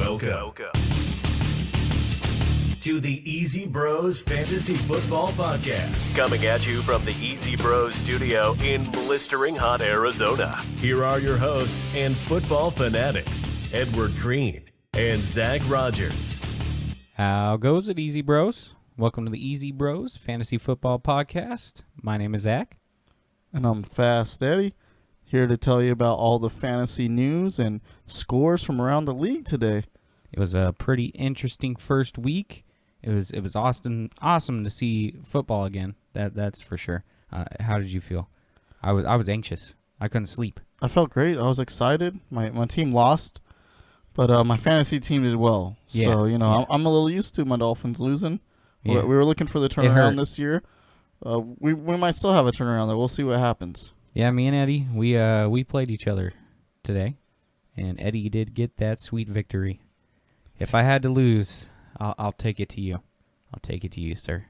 Welcome to the Easy Bros Fantasy Football Podcast. Coming at you from the Easy Bros studio in blistering hot Arizona. Here are your hosts and football fanatics, Edward Green and Zach Rogers. How goes it, Easy Bros? Welcome to the Easy Bros Fantasy Football Podcast. My name is Zach. And I'm Fast Eddie, here to tell you about all the fantasy news and scores from around the league today. It was a pretty interesting first week. It was awesome to see football again. That's for sure. How did you feel? I was anxious. I couldn't sleep. I felt great. I was excited. My team lost, but my fantasy team did well. Yeah, so, I'm a little used to my Dolphins losing. Yeah. We were looking for the turnaround this year. We might still have a turnaround there. We'll see what happens. Yeah, me and Eddie, we played each other today, and Eddie did get that sweet victory. If I had to lose, I'll take it to you. I'll take it to you, sir.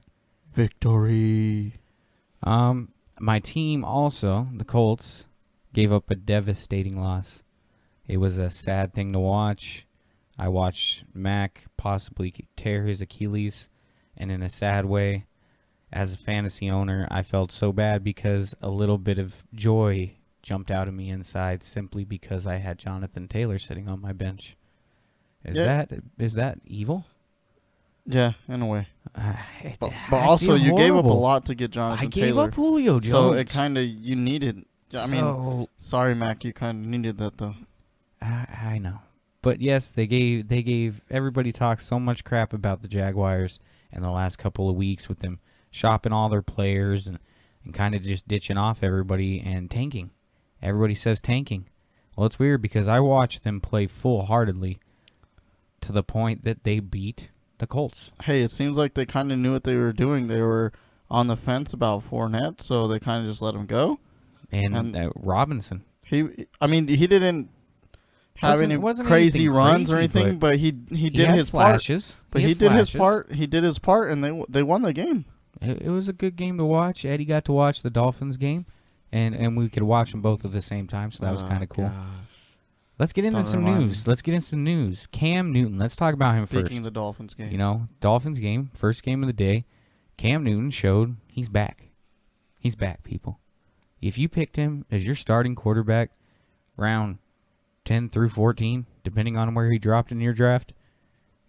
Victory. My team also, the Colts, gave up a devastating loss. It was a sad thing to watch. I watched Mac possibly tear his Achilles, and in a sad way, as a fantasy owner, I felt so bad because a little bit of joy jumped out of me inside simply because I had Jonathan Taylor sitting on my bench. Is that evil? Yeah, in a way. But I also, you horrible. gave up a lot to get Jonathan Taylor. I gave up Julio Jones. So it kind of, you needed. Sorry, Mac, you kind of needed that, though. I know. But yes, they gave everybody talks so much crap about the Jaguars in the last couple of weeks with them shopping all their players and kind of just ditching off everybody and tanking. Everybody says tanking. Well, it's weird because I watched them play full-heartedly to the point that they beat the Colts. Hey, it seems like they kind of knew what they were doing. They were on the fence about Fournette, so they kind of just let him go. And Robinson. He didn't have any crazy runs or anything, but he did his flashes. Part. But he did his part. He did his part, and they won the game. It was a good game to watch. Eddie got to watch the Dolphins game, and we could watch them both at the same time, so that was kind of cool. Gosh. Let's get into some news. Cam Newton. Let's talk about him first. Speaking of the Dolphins game. Dolphins game, first game of the day. Cam Newton showed he's back. He's back, people. If you picked him as your starting quarterback round 10 through 14, depending on where he dropped in your draft,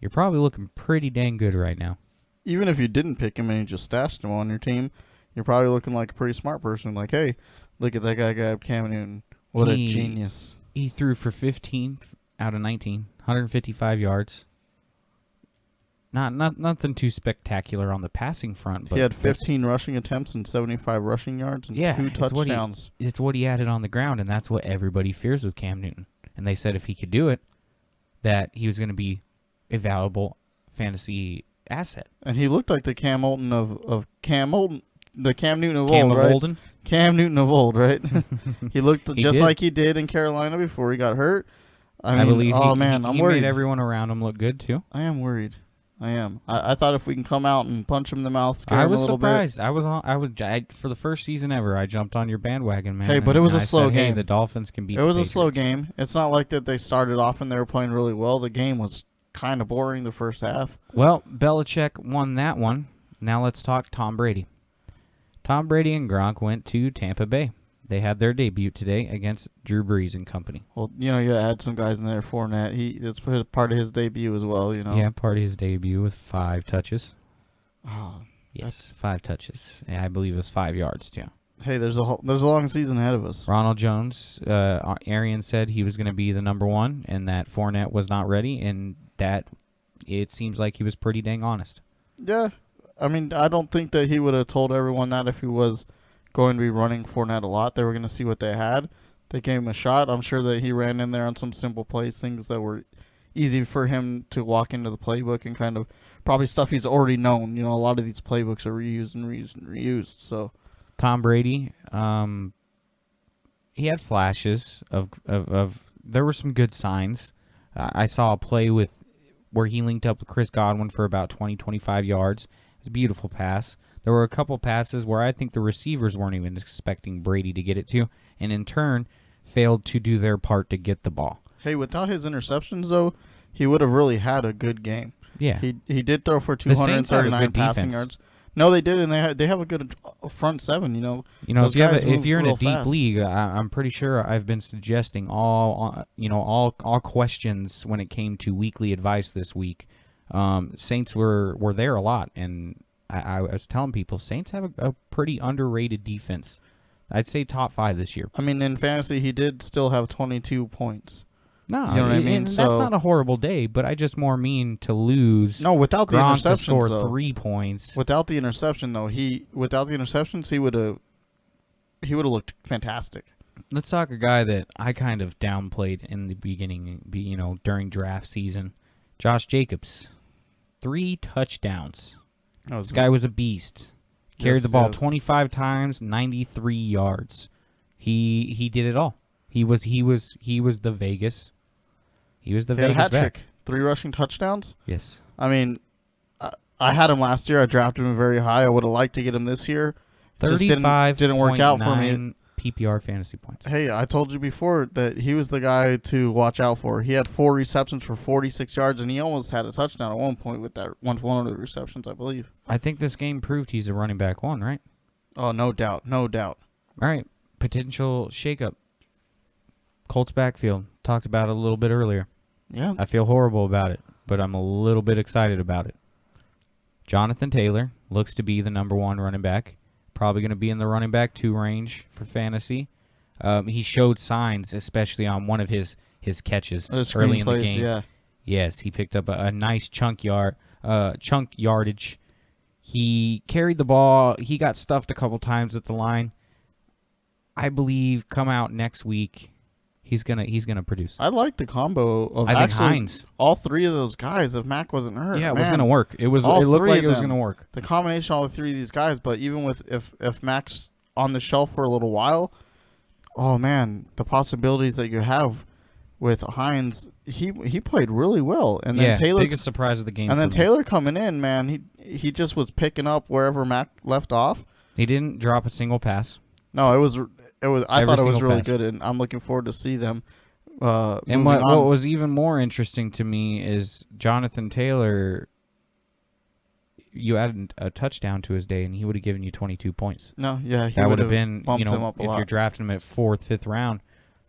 you're probably looking pretty dang good right now. Even if you didn't pick him and you just stashed him on your team, you're probably looking like a pretty smart person. Like, hey, look at that guy, Cam Newton. What a genius. He threw for 15 out of 19, 155 yards. Nothing too spectacular on the passing front. But he had 15 rushing attempts and 75 rushing yards and 2 touchdowns. It's what he added on the ground, and that's what everybody fears with Cam Newton. And they said if he could do it, that he was going to be a valuable fantasy asset. And he looked like the Cam Newton of Cam Newton of Cam old, of right? Olden? Cam Newton of old, right? He looked like he did in Carolina before he got hurt. I believe. I'm worried. Made everyone around him look good too. I am worried. I am. I thought if we can come out and punch him in the mouth, scare him a little surprised. bit. I was for the first season ever. I jumped on your bandwagon, man. Hey, but it was a slow game. Hey, the Dolphins can beat. It was a slow game. It's not like that they started off and they were playing really well. The game was kind of boring the first half. Well, Belichick won that one. Now let's talk Tom Brady. Tom Brady and Gronk went to Tampa Bay. They had their debut today against Drew Brees and company. Well, you add some guys in there. Fournette, that's part of his debut as well, Yeah, part of his debut with 5 touches. Oh, yes, 5 touches. Yeah, I believe it was 5 yards too. Hey, there's a long season ahead of us. Ronald Jones, Arian said he was going to be the number 1 and that Fournette was not ready, and that it seems like he was pretty dang honest. Yeah, I don't think that he would have told everyone that if he was going to be running Fournette a lot. They were going to see what they had. They gave him a shot. I'm sure that he ran in there on some simple plays, things that were easy for him to walk into the playbook and kind of probably stuff he's already known. A lot of these playbooks are reused and reused. So Tom Brady, he had flashes of there were some good signs. I saw a play where he linked up with Chris Godwin for about 20-25 yards. It was a beautiful pass. There were a couple passes where I think the receivers weren't even expecting Brady to get it to, and in turn failed to do their part to get the ball. Hey, without his interceptions, though, he would have really had a good game. Yeah. He did throw for The Saints have a 239 good passing defense. yards. No, they did, and they have a good front seven. Those guys if move you're in a real deep fast. league, I'm pretty sure I've been suggesting all questions when it came to weekly advice this week. Saints were there a lot, and I was telling people Saints have a pretty underrated defense. I'd say top 5 this year. I mean, in fantasy, he did still have 22 points. No, You know what I mean? and that's So- not a horrible day, but I just more mean to lose. No, without the Gronk to interceptions, score though. 3 points. Without the interception, though, without the interceptions, he would have looked fantastic. Let's talk a guy that I kind of downplayed in the beginning, during draft season. Josh Jacobs, 3 touchdowns. This guy was a beast. Carried the ball yes. 25 times, 93 yards. He did it all. He was the Vegas. He was the He had a Vegas hat back. trick, 3 rushing touchdowns. Yes. I mean, I had him last year. I drafted him very high. I would have liked to get him this year. Just didn't work out for me. PPR fantasy points. Hey, I told you before that he was the guy to watch out for. He had 4 receptions for 46 yards, and he almost had a touchdown at one point with that one of the receptions, I believe. I think this game proved he's a running back 1, right? Oh, no doubt. All right. Potential shakeup. Colts backfield. Talked about it a little bit earlier. Yeah. I feel horrible about it, but I'm a little bit excited about it. Jonathan Taylor looks to be the number 1 running back. Probably going to be in the running back 2 range for fantasy. He showed signs, especially on one of his catches early in the game. Yeah. Yes, he picked up a nice chunk yardage. He carried the ball. He got stuffed a couple times at the line. I believe come out next week, he's gonna produce. I like the combo of I think actually Hines. all 3 of those guys if Mac wasn't hurt. Yeah, it man. was gonna work. It looked All three like of it was them. gonna work. The combination of all 3 of these guys, but even with if Mac's on the shelf for a little while, oh man, the possibilities that you have with Hines, he played really well, and then Taylor, biggest surprise of the game. and then for me. Taylor coming in, man, he just was picking up wherever Mac left off. He didn't drop a single pass. No, it was. I thought it was single really pass. good, and I'm looking forward to see them. And moving what on. was even more interesting to me is Jonathan Taylor. You added a touchdown to his day, and he would have given you 22 points. No, yeah, he That would have would've been, bumped him up a if lot. you're drafting him at 4th, 5th round,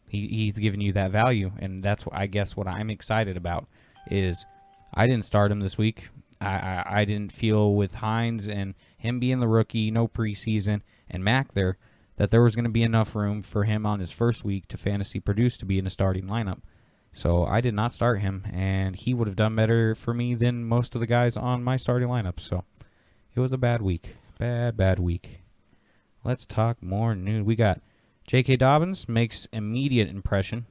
he's giving you that value, and that's what I guess what I'm excited about is I didn't start him this week. I didn't feel with Hines and him being the rookie, no preseason, and Mac there, that there was going to be enough room for him on his first week to fantasy produce to be in a starting lineup. So I did not start him, and he would have done better for me than most of the guys on my starting lineup. So it was a bad week. Bad week. Let's talk more news. We got J.K. Dobbins makes immediate impression.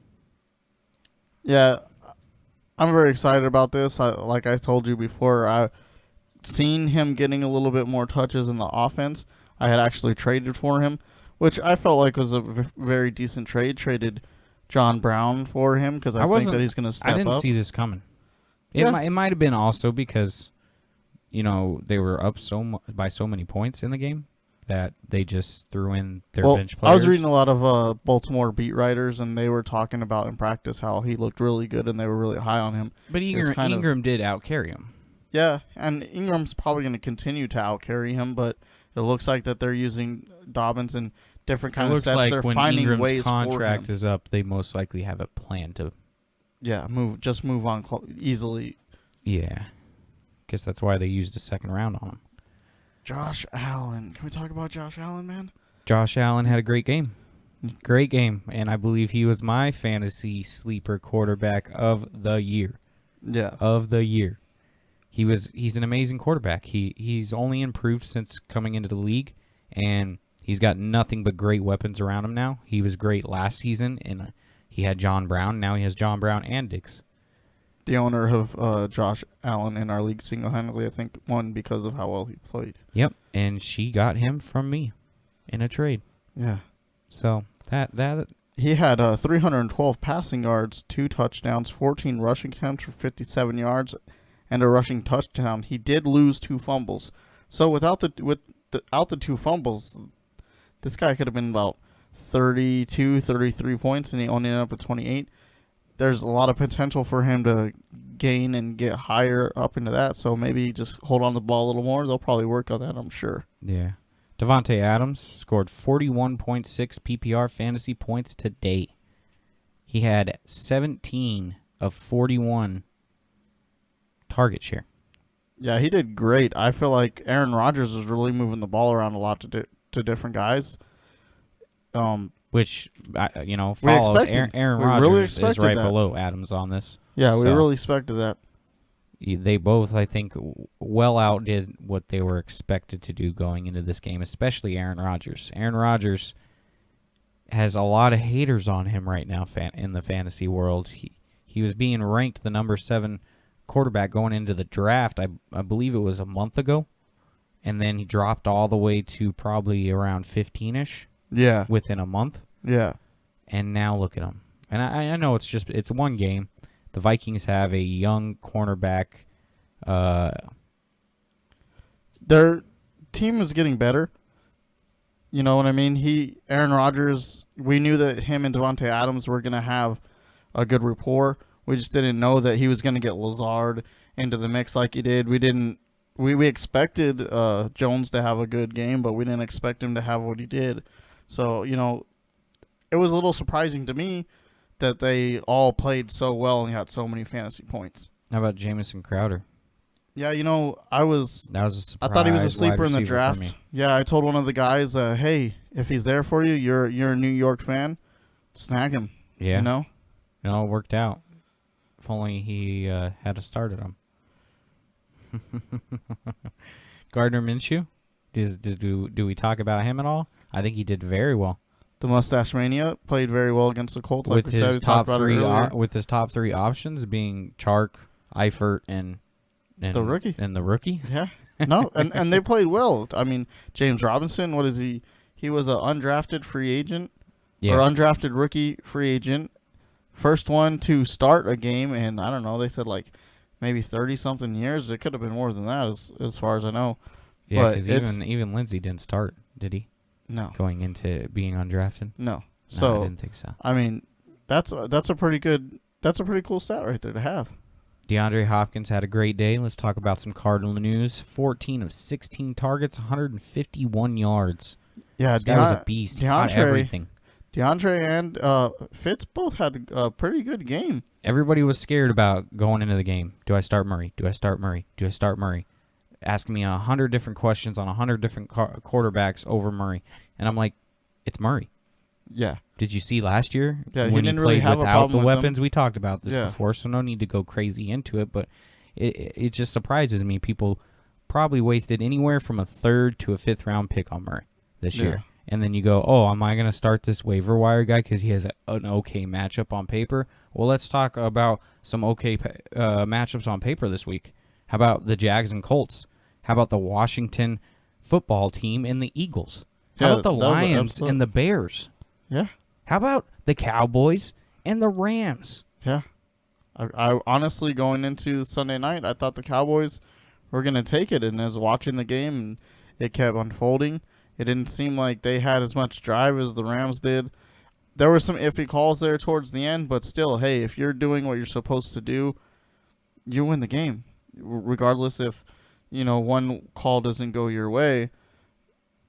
Yeah, I'm very excited about this. Like I told you before, I've seen him getting a little bit more touches in the offense. I had actually traded for him, which I felt like was a very decent trade. Traded John Brown for him because I think that he's going to step up. I didn't see this coming. Yeah. It might have been also because, they were up by so many points in the game that they just threw in their bench players. I was reading a lot of Baltimore beat writers, and they were talking about in practice how he looked really good, and they were really high on him. But Ingram did out-carry him. Yeah, and Ingram's probably going to continue to out-carry him, but it looks like that they're using Dobbins in different kind It of looks sets. like They're when finding Ingram's ways contract for him. is up, they most likely have a plan to. Yeah, move on easily. Yeah, guess that's why they used a second round on him. Josh Allen. Can we talk about Josh Allen, man? Josh Allen had a great game. Great game, and I believe he was my fantasy sleeper quarterback of the year. Yeah. Of the year. He's an amazing quarterback. He's only improved since coming into the league, and he's got nothing but great weapons around him now. He was great last season, and he had John Brown. Now he has John Brown and Diggs. The owner of Josh Allen in our league single-handedly, I think, won because of how well he played. Yep, and she got him from me in a trade. Yeah. So that He had 312 passing yards, 2 touchdowns, 14 rushing attempts for 57 yards, and a rushing touchdown. He did lose 2 fumbles. So without the 2 fumbles, this guy could have been about 32, 33 points, and he only ended up at 28. There's a lot of potential for him to gain and get higher up into that. So maybe just hold on to the ball a little more. They'll probably work on that, I'm sure. Yeah. Devontae Adams scored 41.6 PPR fantasy points today. He had 17 of 41 target share. Yeah, he did great. I feel like Aaron Rodgers is really moving the ball around a lot to different guys. Which, We follows expected. Aaron We Rodgers really is expected right that. below Adams on this. Yeah, we So- really expected that. They both, I think, well outdid what they were expected to do going into this game, especially Aaron Rodgers. Aaron Rodgers has a lot of haters on him right now in the fantasy world. He was being ranked the number 7 quarterback going into the draft, I believe it was a month ago, and then he dropped all the way to probably around 15-ish Yeah. within a month, Yeah. and now look at him. And I know it's one game. The Vikings have a young cornerback. Their team is getting better. You know what I mean? Aaron Rodgers, we knew that him and Devontae Adams were going to have a good rapport. We just didn't know that he was going to get Lazard into the mix like he did. We expected Jones to have a good game, but we didn't expect him to have what he did. So, it was a little surprising to me that they all played so well and got so many fantasy points. How about Jamison Crowder? Yeah, That was a surprise. I thought he was a sleeper in the wide receiver for draft. me. Yeah, I told one of the guys, hey, if he's there for you, you're a New York fan, snag him. Yeah. You know? It all worked out. If only he had a start at him. Gardner Minshew? Do we talk about him at all? I think he did very well. The Mustache Mania played very well against the Colts. Like With we said, his we top talked about it three, earlier. with his top 3 options being Chark, Eifert, and The rookie. and the rookie. Yeah. No, and they played well. I mean, James Robinson, what is he? He was an undrafted free agent Yeah, or undrafted rookie free agent. First one to start a game, and I don't know, they said like maybe 30-something years. It could have been more than that as far as I know. yeah, but because it's- even Lindsey didn't start, did he? No. Going into being undrafted. No. No, So I didn't think so. I mean, that's a pretty cool stat right there to have. DeAndre Hopkins had a great day. Let's talk about some Cardinal news. 14 of 16 targets, 151 yards. Yeah, This guy was a beast. He caught everything. DeAndre and Fitz both had a pretty good game. Everybody was scared about going into the game. Do I start Murray? Do I start Murray? Do I start Murray? Asking me 100 different questions on 100 different quarterbacks over Murray. And I'm like, it's Murray. Yeah. Did you see last year Yeah, he when didn't he really played have a without problem the with them. weapons? We talked about this Yeah. before, so no need to go crazy into it. But it just surprises me. People probably wasted anywhere from a 3rd to a 5th round pick on Murray this Yeah. year. And then you go, oh, am I going to start this waiver wire guy because he has an okay matchup on paper? Well, let's talk about some okay matchups on paper this week. How about the Jags and Colts? How about the Washington football team and the Eagles? How Yeah, about the that was an Lions episode. and the Bears? Yeah. How about the Cowboys and the Rams? Yeah. I honestly, going into Sunday night, I thought the Cowboys were going to take it. And as watching the game, and it kept unfolding, it didn't seem like they had as much drive as the Rams did. There were some iffy calls there towards the end, but still, hey, if you're doing what you're supposed to do, you win the game. Regardless if, one call doesn't go your way,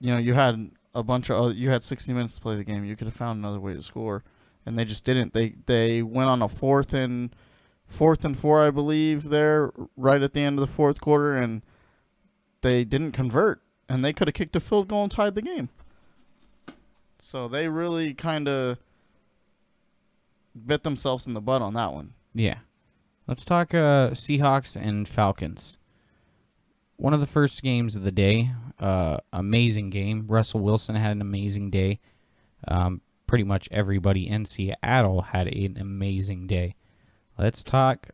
you had you had 60 minutes to play the game. You could have found another way to score, and they just didn't. They went on a fourth and 4, I believe, there right at the end of the fourth quarter, and they didn't convert, and they could have kicked a field goal and tied the game. So they really kind of bit themselves in the butt on that one. Yeah. Let's talk Seahawks and Falcons. One of the first games of the day. Amazing game. Russell Wilson had an amazing day. Pretty much everybody in Seattle had an amazing day. Let's talk.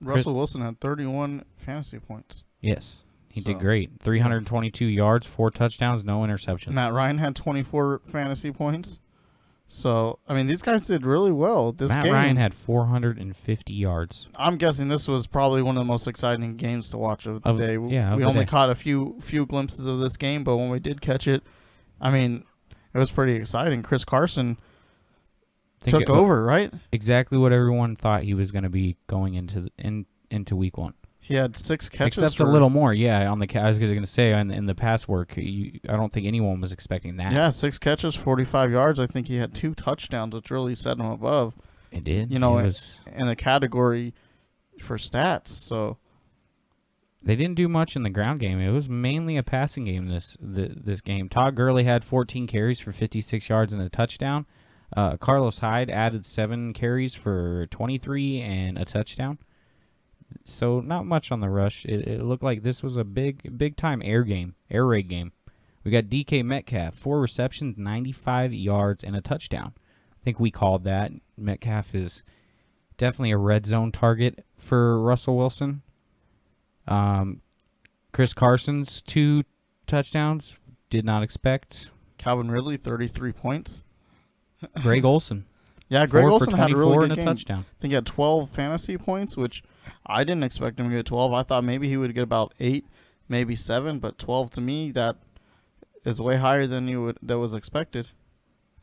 Russell Wilson had 31 fantasy points. Yes, he did So, great. 322 yards, 4 touchdowns, no interceptions. Matt Ryan had 24 fantasy points. So, I mean, these guys did really well. Matt Ryan had 450 yards. I'm guessing this was probably one of the most exciting games to watch of the day. of We the only day. caught a few glimpses of this game, but when we did catch it, I mean, it was pretty exciting. Chris Carson, took over, right? Exactly what everyone thought he was going to be going into week 1. He had 6 catches. Except a little more, yeah. I was going to say in the pass work, I don't think anyone was expecting that. Yeah, 6 catches, 45 yards. I think he had 2 touchdowns, which really set him above. It did. You know, in the category for stats. So they didn't do much in the ground game. It was mainly a passing game. This game. Todd Gurley had 14 carries for 56 yards and a touchdown. Carlos Hyde added 7 carries for 23 and a touchdown. So not much on the rush. It looked like this was a big time air raid game. We got DK Metcalf, 4 receptions, 95 yards, and a touchdown. I think we called that. Metcalf is definitely a red zone target for Russell Wilson. Chris Carson's 2 touchdowns, did not expect. Calvin Ridley, 33 points. Greg Olsen. Yeah, Greg Olsen had a really good and a game. Touchdown. I think he had 12 fantasy points, which I didn't expect him to get 12. I thought maybe he would get about 8, maybe 7, but 12 to me, that is way higher than that was expected.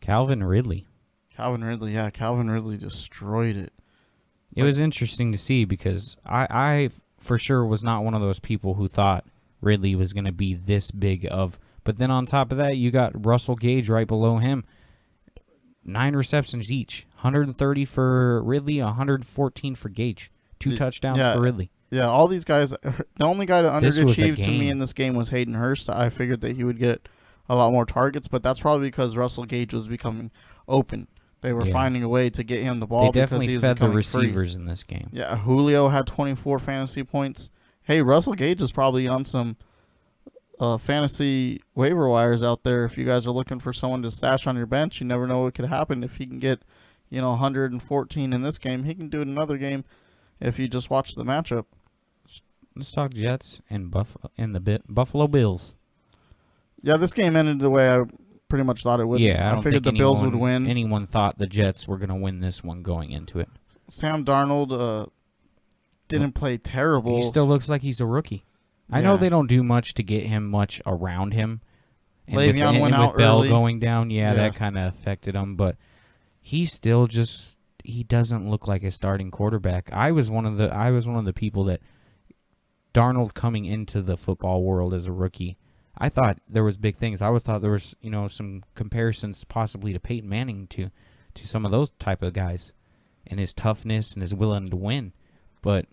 Calvin Ridley. Calvin Ridley destroyed it. It was interesting to see because I for sure was not one of those people who thought Ridley was going to be this big of. But then on top of that, you got Russell Gage right below him. 9 receptions each. 130 for Ridley, 114 for Gage. 2 touchdowns for Ridley. Yeah, all these guys. The only guy that underachieved to me game. in this game was Hayden Hurst. I figured that he would get a lot more targets, but that's probably because Russell Gage was becoming open. They were finding a way to get him the ball they because definitely he was fed the becoming receivers free. in this game. Yeah, Julio had 24 fantasy points. Hey, Russell Gage is probably on some fantasy waiver wires out there. If you guys are looking for someone to stash on your bench, you never know what could happen. If he can get, 114 in this game, he can do it in another game if you just watch the matchup. Let's talk Jets and Buffalo Bills. Yeah, this game ended the way I pretty much thought it would. Yeah, I don't figured think the Bills would win. Anyone thought the Jets were going to win this one going into it. Sam Darnold didn't play terrible. He still looks like he's a rookie. I know they don't do much to get him much around him. And Le'Veon went out with Bell early. going down, that kind of affected him. But he still he doesn't look like a starting quarterback. I was one of the people that Darnold coming into the football world as a rookie, I thought there was big things. I always thought there was some comparisons possibly to Peyton Manning to some of those type of guys, and his toughness and his willing to win. But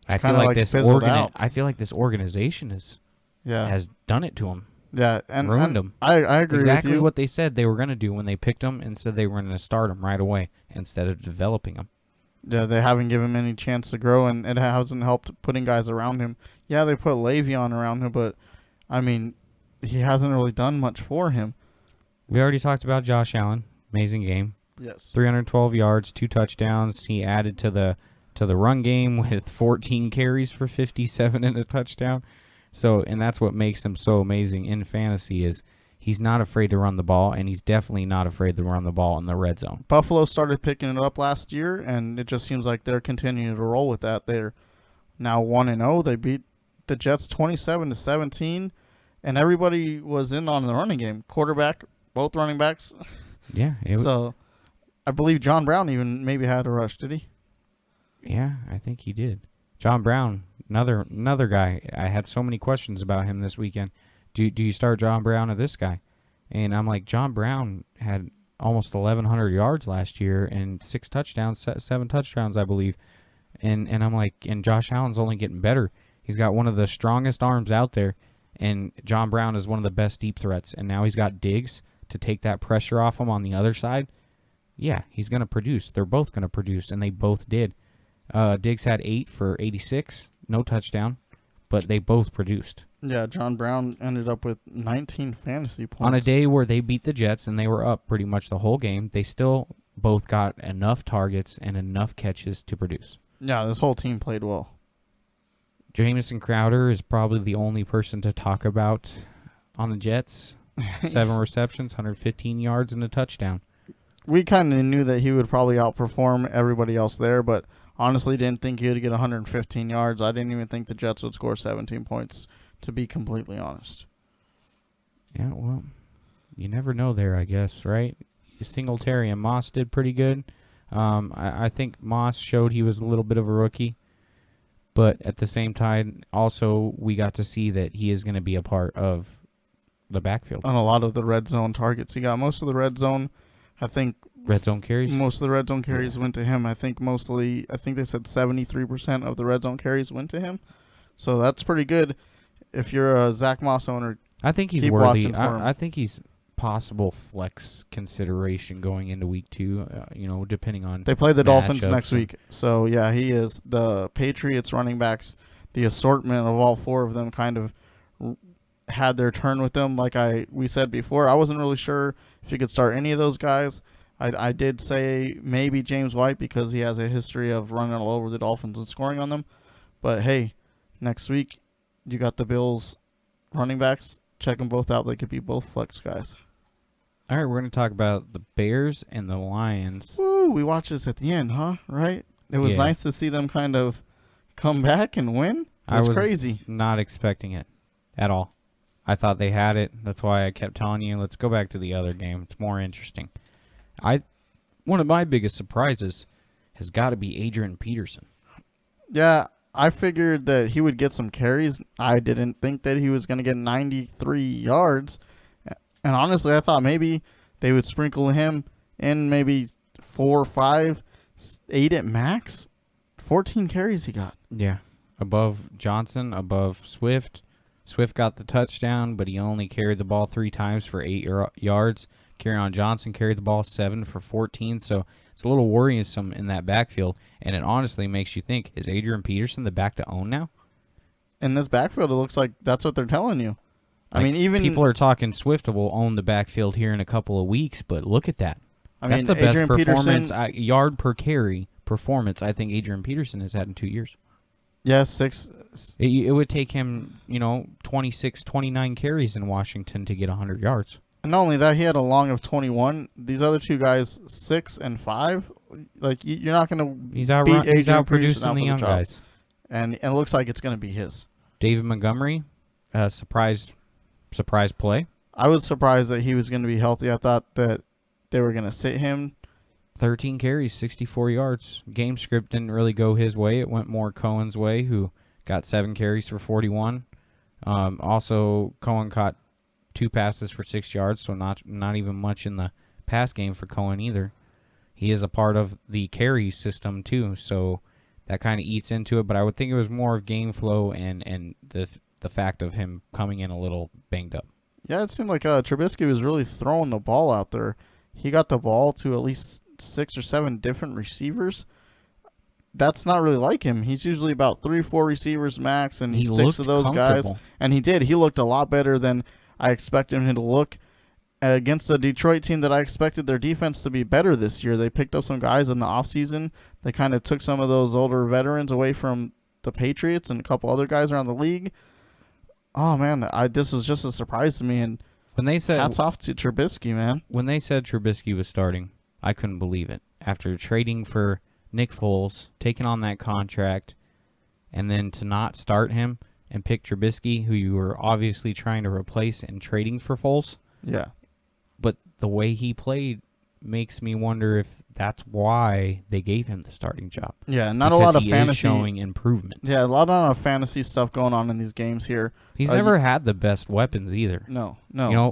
I feel like this organization has done it to him. Yeah, and ruined him. I agree with you. Exactly what they said they were going to do when they picked him and said they were going to start him right away instead of developing him. Yeah, they haven't given him any chance to grow, and it hasn't helped putting guys around him. Yeah, they put Le'Veon around him, but, he hasn't really done much for him. We already talked about Josh Allen. Amazing game. Yes. 312 yards, 2 touchdowns. He added to the run game with 14 carries for 57 and a touchdown. So, and that's what makes him so amazing in fantasy is he's not afraid to run the ball, and he's definitely not afraid to run the ball in the red zone. Buffalo started picking it up last year, and it just seems like they're continuing to roll with that. They're now 1-0. They beat the Jets 27-17, and everybody was in on the running game. Quarterback, both running backs. Yeah. So, I believe John Brown even maybe had a rush, did he? Yeah, I think he did. John Brown, another guy. I had so many questions about him this weekend. Do you start John Brown or this guy? And I'm like, John Brown had almost 1,100 yards last year and 6 touchdowns, 7 touchdowns, I believe. And I'm like, and Josh Allen's only getting better. He's got one of the strongest arms out there, and John Brown is one of the best deep threats. And now he's got Diggs to take that pressure off him on the other side. Yeah, he's going to produce. They're both going to produce, and they both did. Diggs had 8 for 86, no touchdown, but they both produced. Yeah, John Brown ended up with 19 fantasy points. On a day where they beat the Jets and they were up pretty much the whole game, they still both got enough targets and enough catches to produce. Yeah, this whole team played well. Jamison Crowder is probably the only person to talk about on the Jets. 7 receptions, 115 yards, and a touchdown. We kind of knew that he would probably outperform everybody else there, but honestly didn't think he would get 115 yards. I didn't even think the Jets would score 17 points, to be completely honest. Yeah, well, you never know there, I guess, right? Singletary and Moss did pretty good. I think Moss showed he was a little bit of a rookie. But at the same time, also, we got to see that he is going to be a part of the backfield. On a lot of the red zone targets. He got most of the red zone, I think. Red zone carries? Most of the red zone carries went to him. I think they said 73% of the red zone carries went to him. So that's pretty good. If you're a Zach Moss owner, I think he's keep worthy. watching for him. I think he's possible flex consideration going into week 2, depending on they play the Dolphins next and- week. So, yeah, he is. The Patriots running backs, the assortment of all 4 of them kind of had their turn with them. Like we said before, I wasn't really sure if you could start any of those guys. I did say maybe James White because he has a history of running all over the Dolphins and scoring on them. But, hey, next week you got the Bills running backs. Check them both out. They could be both flex guys. All right, we're going to talk about the Bears and the Lions. Woo, we watched this at the end, huh? Right? It was nice to see them kind of come back and win. It was crazy. Not expecting it at all. I thought they had it. That's why I kept telling you, let's go back to the other game. It's more interesting. One of my biggest surprises has got to be Adrian Peterson. Yeah, I figured that he would get some carries. I didn't think that he was going to get 93 yards. And honestly, I thought maybe they would sprinkle him in maybe 4, 5, 8 at max. 14 carries he got. Yeah. Above Johnson, above Swift. Swift got the touchdown, but he only carried the ball 3 times for 8 yards. Kerryon Johnson carried the ball 7 for 14, so it's a little worrisome in that backfield, and it honestly makes you think, is Adrian Peterson the back to own now? In this backfield, it looks like that's what they're telling you. Like, I mean, even people are talking Swift will own the backfield here in a couple of weeks, but look at that. That's the Adrian best performance, Peterson, yard per carry performance I think Adrian Peterson has had in 2 years. Yeah, 6. It would take him, 26, 29 carries in Washington to get 100 yards. And not only that, he had a long of 21. These other 2 guys, 6 and 5. Like, you're not going to He's beat Adrian outproducing Peterson out the for young job. guys. And it looks like it's going to be his. David Montgomery, surprise play. I was surprised that he was going to be healthy. I thought that they were going to sit him. 13 carries, 64 yards. Game script didn't really go his way. It went more Cohen's way, who got 7 carries for 41. Also, Cohen caught 2 passes for 6 yards, so not even much in the pass game for Cohen either. He is a part of the carry system too, so that kind of eats into it. But I would think it was more of game flow and the fact of him coming in a little banged up. Yeah, it seemed like Trubisky was really throwing the ball out there. He got the ball to at least 6 or 7 different receivers. That's not really like him. He's usually about 3 or 4 receivers max, and he sticks to those guys. And he did. He looked a lot better than I expected him to look against a Detroit team that I expected their defense to be better this year. They picked up some guys in the offseason. They kind of took some of those older veterans away from the Patriots and a couple other guys around the league. Oh, man, this was just a surprise to me. And when they said, hats off to Trubisky, man. When they said Trubisky was starting, I couldn't believe it. After trading for Nick Foles, taking on that contract, and then to not start him and pick Trubisky, who you were obviously trying to replace and trading for Foles. Yeah. But the way he played makes me wonder if that's why they gave him the starting job. Yeah, not a lot of he fantasy is showing improvement. Yeah, a lot of fantasy stuff going on in these games here. He's never had the best weapons either. No.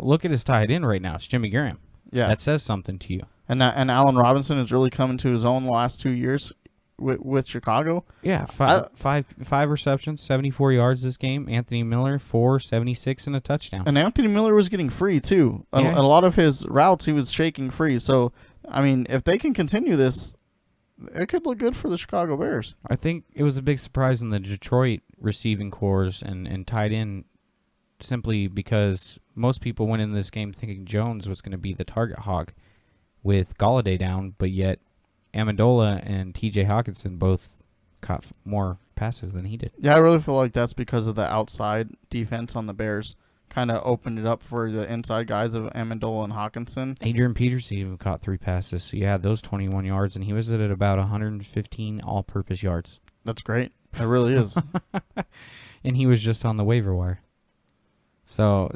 Look at his tight end right now. It's Jimmy Graham. Yeah. That says something to you. And Allen Robinson is really coming to his own the last 2 years with Chicago. Yeah, five receptions, 74 yards this game. Anthony Miller, 476 and a touchdown. And Anthony Miller was getting free, too. Yeah. A lot of his routes, he was shaking free. So, I mean, if they can continue this, it could look good for the Chicago Bears. I think it was a big surprise in the Detroit receiving cores and tied in simply because most people went in this game thinking Jones was going to be the target hog with Golladay down, but yet Amendola and T.J. Hawkinson both caught more passes than he did. Yeah, I really feel like that's because of the outside defense on the Bears. Kind of opened it up for the inside guys of Amendola and Hawkinson. Adrian Peterson even caught 3 passes, so you had those 21 yards, and he was at about 115 all-purpose yards. That's great. It really is. And he was just on the waiver wire. So,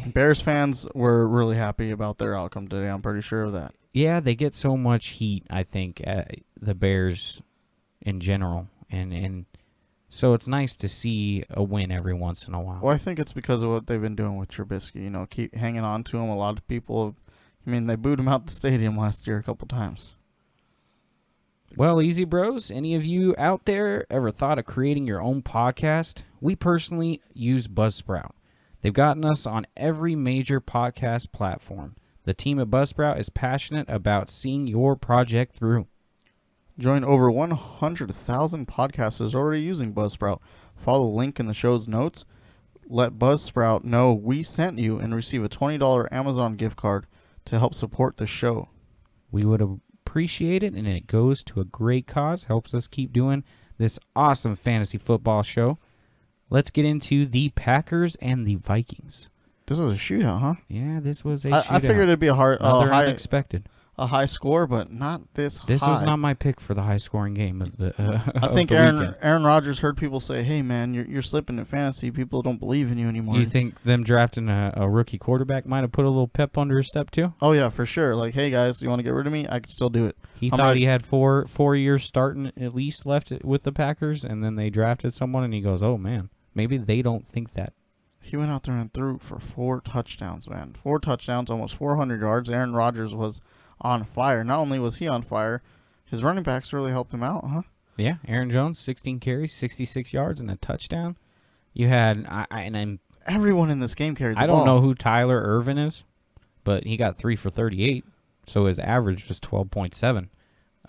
Bears fans were really happy about their outcome today. I'm pretty sure of that. yeah, they get so much heat, I think, the Bears in general. And so it's nice to see a win every once in a while. Well, I think it's because of what they've been doing with Trubisky. You know, keep hanging on to him. A lot of people, they booed him out the stadium last year a couple times. Well, Easy Bros, any of you out there ever thought of creating your own podcast? We personally use Buzzsprout. They've gotten us on every major podcast platform. The team at Buzzsprout is passionate about seeing your project through. Join over 100,000 podcasters already using Buzzsprout. Follow the link in the show's notes. Let Buzzsprout know we sent you and receive a $20 Amazon gift card to help support the show. We would appreciate it, and it goes to a great cause. Helps us keep doing this awesome fantasy football show. Let's get into the Packers and the Vikings. This was a shootout, huh? Yeah, this was a shootout. I figured it'd be unexpected. A high score, but not this high. This was not my pick for the high-scoring game of the I of think the weekend. Aaron Rodgers heard people say, hey, man, you're slipping in fantasy. People don't believe in you anymore. You think them drafting a rookie quarterback might have put a little pep under his step, too? Oh, yeah, for sure. Like, hey, guys, you want to get rid of me? I can still do it. He thought he had four years starting at least left with the Packers, and then they drafted someone, and he goes, oh, man, maybe they don't think that. He went out there and threw for 4 touchdowns, man. 4 touchdowns, almost 400 yards. Aaron Rodgers was on fire. Not only was he on fire, his running backs really helped him out, huh? Yeah, Aaron Jones, 16 carries, 66 yards, and a touchdown. You had, everyone in this game carried the ball. I don't know who Tyler Irvin is, but he got 3 for 38, so his average was 12.7.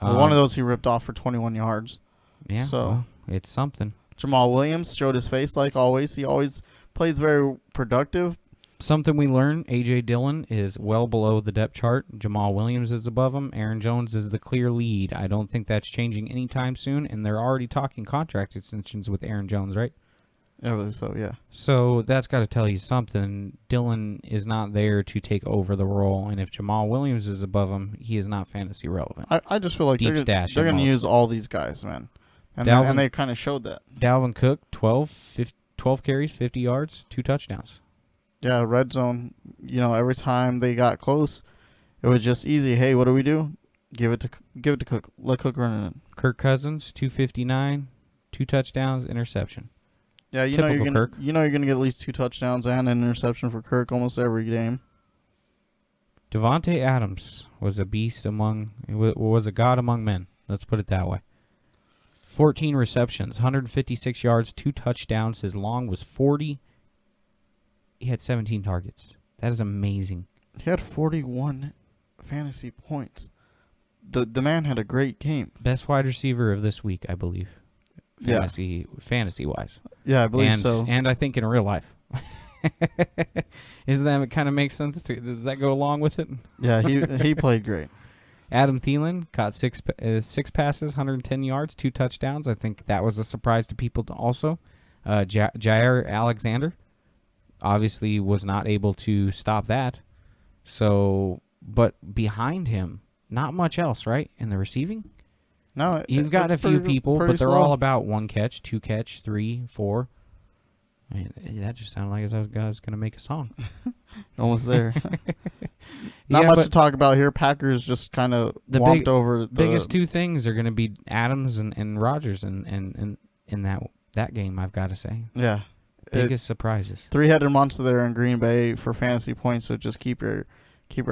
Well, one of those he ripped off for 21 yards. Yeah, so well, it's something. Jamal Williams showed his face like always. He always plays very productive. Something we learned, A.J. Dillon is well below the depth chart. Jamal Williams is above him. Aaron Jones is the clear lead. I don't think that's changing anytime soon, and they're already talking contract extensions with Aaron Jones, right? I believe so, yeah. So that's got to tell you something. Dillon is not there to take over the role, and if Jamal Williams is above him, he is not fantasy relevant. I just feel like Deep they're stash going to almost. use all these guys, man. And they kind of showed that. Dalvin Cook, 12 carries, 50 yards, 2 touchdowns. Yeah, red zone, every time they got close, it was just easy. Hey, what do we do? Give it to Cook. Let Cook run it in. Kirk Cousins, 259, 2 touchdowns, interception. Yeah, you're gonna get at least 2 touchdowns and an interception for Kirk almost every game. Devontae Adams was a beast was a god among men. Let's put it that way. 14 receptions, 156 yards, 2 touchdowns. His long was 40. He had 17 targets. That is amazing. He had 41 fantasy points. The man had a great game. Best wide receiver of this week, I believe. Fantasy wise. Yeah, I believe so. And I think in real life. Isn't that, it kind of makes sense too? Does that go along with it? Yeah, he played great. Adam Thielen caught 6 passes, 110 yards, 2 touchdowns. I think that was a surprise to people also. Jair Alexander obviously was not able to stop that. So, but behind him, not much else, right? In the receiving? No, you've got a few people, but they're slow. all about 1 catch, 2 catch, 3, 4. I mean, that just sounded like I was going to make a song. Almost there. Not much to talk about here. Packers just kind of walked over. The biggest 2 things are going to be Adams and Rodgers in that game, I've got to say. Yeah. Biggest surprises. 3-headed monster there in Green Bay for fantasy points, so just keep your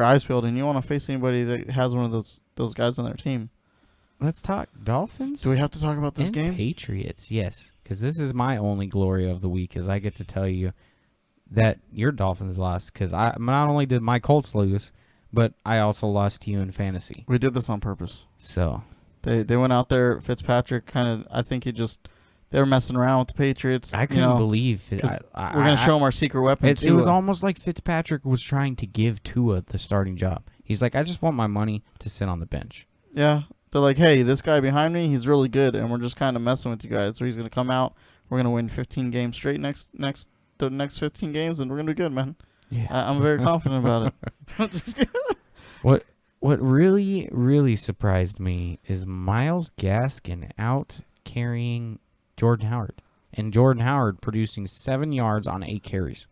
eyes peeled, and you want to face anybody that has one of those guys on their team. Let's talk Dolphins. Do we have to talk about this game? Patriots, yes. Because this is my only glory of the week, is I get to tell you that your Dolphins lost. Because not only did my Colts lose, but I also lost to you in fantasy. We did this on purpose. So they went out there. Fitzpatrick I think they were messing around with the Patriots. I couldn't believe it. We're going to show them our secret weapon. It was almost like Fitzpatrick was trying to give Tua the starting job. He's like, I just want my money to sit on the bench. Yeah. They're like, hey, this guy behind me, he's really good, and we're just kind of messing with you guys. So he's going to come out. We're going to win 15 games straight the next 15 games, and we're going to do good, man. Yeah. I'm very confident about it. What really, really surprised me is Myles Gaskin out carrying Jordan Howard, and Jordan Howard producing 7 yards on 8 carries.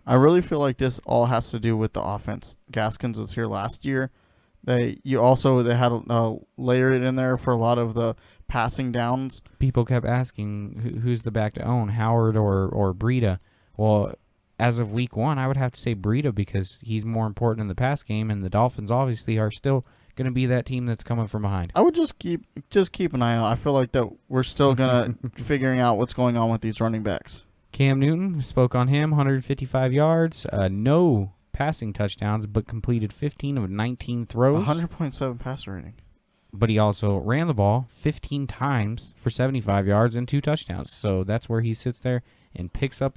I really feel like this all has to do with the offense. Gaskins was here last year. They had layered it in there for a lot of the passing downs. People kept asking who's the back to own, Howard or Breida. Well, as of week 1, I would have to say Breida because he's more important in the pass game, and the Dolphins obviously are still going to be that team that's coming from behind. I would just keep an eye out. I feel like that we're still gonna figuring out what's going on with these running backs. Cam Newton, spoke on him, 155 yards, no passing touchdowns, but completed 15 of 19 throws. 100.7 passer rating. But he also ran the ball 15 times for 75 yards and 2 touchdowns. So that's where he sits there and picks up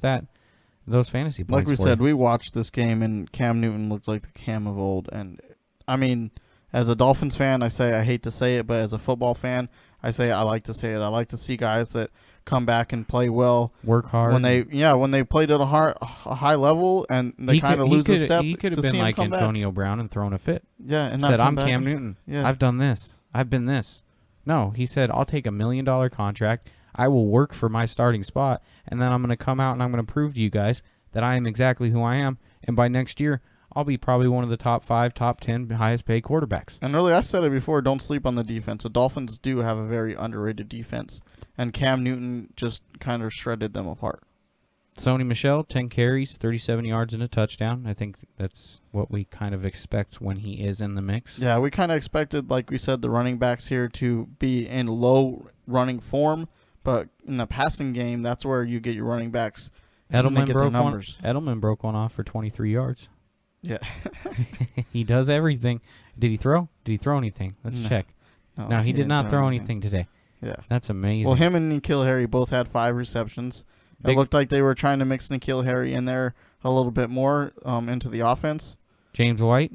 those fantasy points. Like we said, we watched this game, and Cam Newton looked like the Cam of old. And, I mean, as a Dolphins fan, I hate to say it, but as a football fan, I like to say it. I like to see guys that come back and play well, work hard. When they played at a high level and they kind of lose a step. He could have been like Antonio Brown and thrown a fit. Yeah, and said, "I'm Cam Newton. Yeah. I've done this. I've been this." No, he said, "I'll take $1 million contract. I will work for my starting spot, and then I'm going to come out and I'm going to prove to you guys that I am exactly who I am. And by next year, I'll be probably one of the top 5, top 10 highest paid quarterbacks." And really, I said it before, don't sleep on the defense. The Dolphins do have a very underrated defense, and Cam Newton just kind of shredded them apart. Sony Michel, 10 carries, 37 yards and a touchdown. I think that's what we kind of expect when he is in the mix. Yeah, we kind of expected, like we said, the running backs here to be in low running form, but in the passing game, that's where you get your running backs. Edelman broke one off for 23 yards. Yeah. He does everything. Did he throw? Did he throw anything? Let's check. No, he did not throw anything today. Yeah. That's amazing. Well, him and N'Keal Harry both had 5 receptions. It looked like they were trying to mix N'Keal Harry in there a little bit more into the offense. James White?